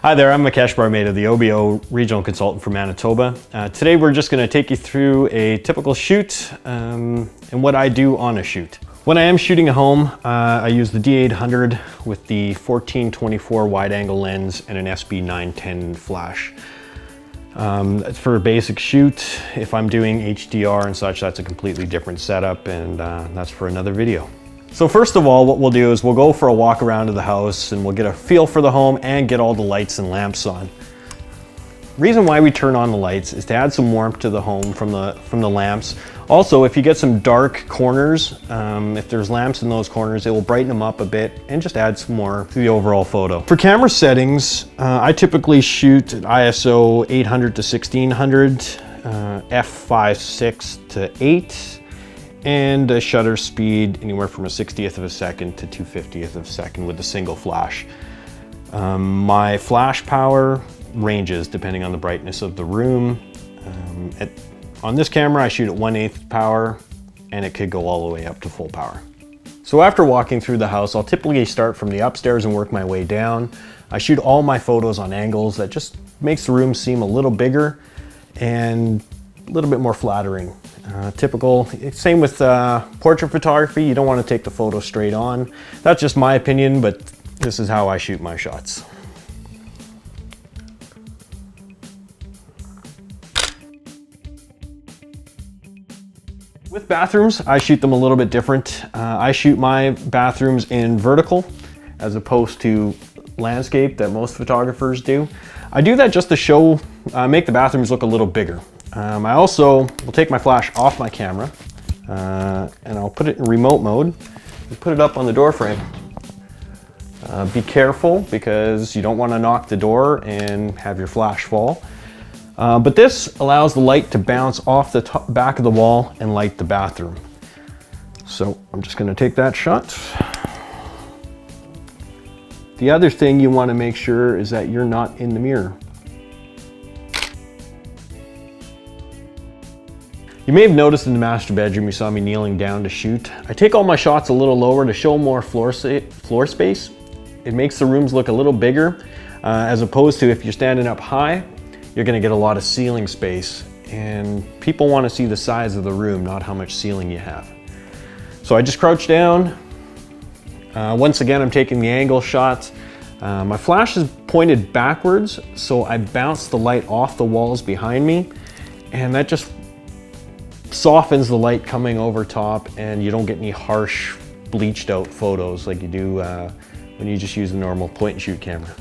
Hi there, I'm Mukesh Barmeda, the OBO Regional Consultant for Manitoba. Today we're just going to take you through a typical shoot and what I do on a shoot. When I am shooting at home, I use the D800 with the 1424 wide angle lens and an SB910 flash. It's for a basic shoot. If I'm doing HDR and such, that's a completely different setup, and that's for another video. So first of all, what we'll do is we'll go for a walk around to the house and we'll get a feel for the home and get all the lights and lamps on. Reason why we turn on the lights is to add some warmth to the home from the lamps. Also, if you get some dark corners, if there's lamps in those corners, it will brighten them up a bit and just add some more to the overall photo. For camera settings, I typically shoot at ISO 800 to 1600, f5.6 to 8, and a shutter speed anywhere from a 60th of a second to 2/50th of a second with a single flash. My flash power ranges depending on the brightness of the room. On this camera I shoot at 1/8 power, and it could go all the way up to full power. So after walking through the house, I'll typically start from the upstairs and work my way down. I shoot all my photos on angles that just makes the room seem a little bigger and a little bit more flattering. Typical, same with portrait photography. You don't want to take the photo straight on. That's just my opinion, but this is how I shoot my shots. With bathrooms, I shoot them a little bit different. I shoot my bathrooms in vertical as opposed to landscape that most photographers do. I do that just to show, make the bathrooms look a little bigger. I also will take my flash off my camera and I'll put it in remote mode and put it up on the door frame. Be careful because you don't want to knock the door and have your flash fall. But this allows the light to bounce off the back of the wall and light the bathroom. So I'm just going to take that shot. The other thing you want to make sure is that you're not in the mirror. You may have noticed in the master bedroom you saw me kneeling down to shoot. I take all my shots a little lower to show more floor space. It makes the rooms look a little bigger, as opposed to if you're standing up high, you're gonna get a lot of ceiling space, and people wanna see the size of the room, not how much ceiling you have. So I just crouch down. Once again, I'm taking the angle shots. My flash is pointed backwards, so I bounce the light off the walls behind me, and that just softens the light coming over top, and you don't get any harsh bleached out photos like you do when you just use a normal point and shoot camera.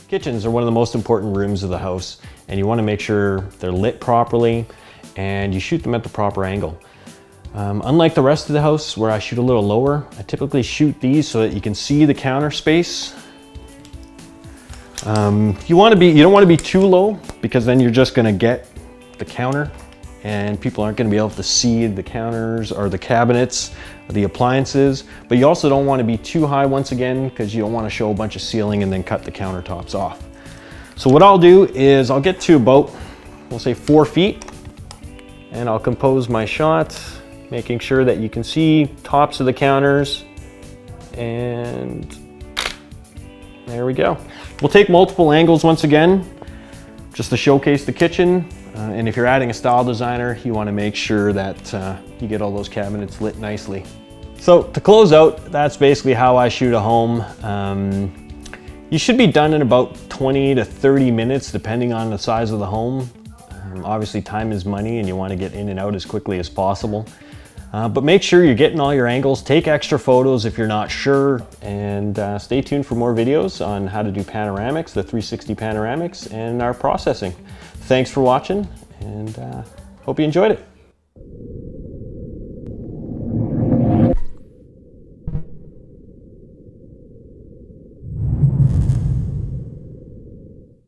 Kitchens are one of the most important rooms of the house, and you want to make sure they're lit properly and you shoot them at the proper angle. Unlike the rest of the house where I shoot a little lower, I typically shoot these so that you can see the counter space. You don't want to be too low, because then you're just going to get the counter and people aren't going to be able to see the counters or the cabinets, the appliances. But you also don't want to be too high once again, because you don't want to show a bunch of ceiling and then cut the countertops off. So what I'll do is I'll get to about, we'll say 4 feet, and I'll compose my shot, making sure that you can see tops of the counters, and there we go. We'll take multiple angles once again, just to showcase the kitchen. And if you're adding a style designer, you want to make sure that you get all those cabinets lit nicely. So to close out, that's basically how I shoot a home. You should be done in about 20 to 30 minutes, depending on the size of the home. Obviously, time is money, and you want to get in and out as quickly as possible. But make sure you're getting all your angles. Take extra photos if you're not sure, and stay tuned for more videos on how to do panoramics, the 360 panoramics, and our processing. Thanks for watching, and hope you enjoyed it.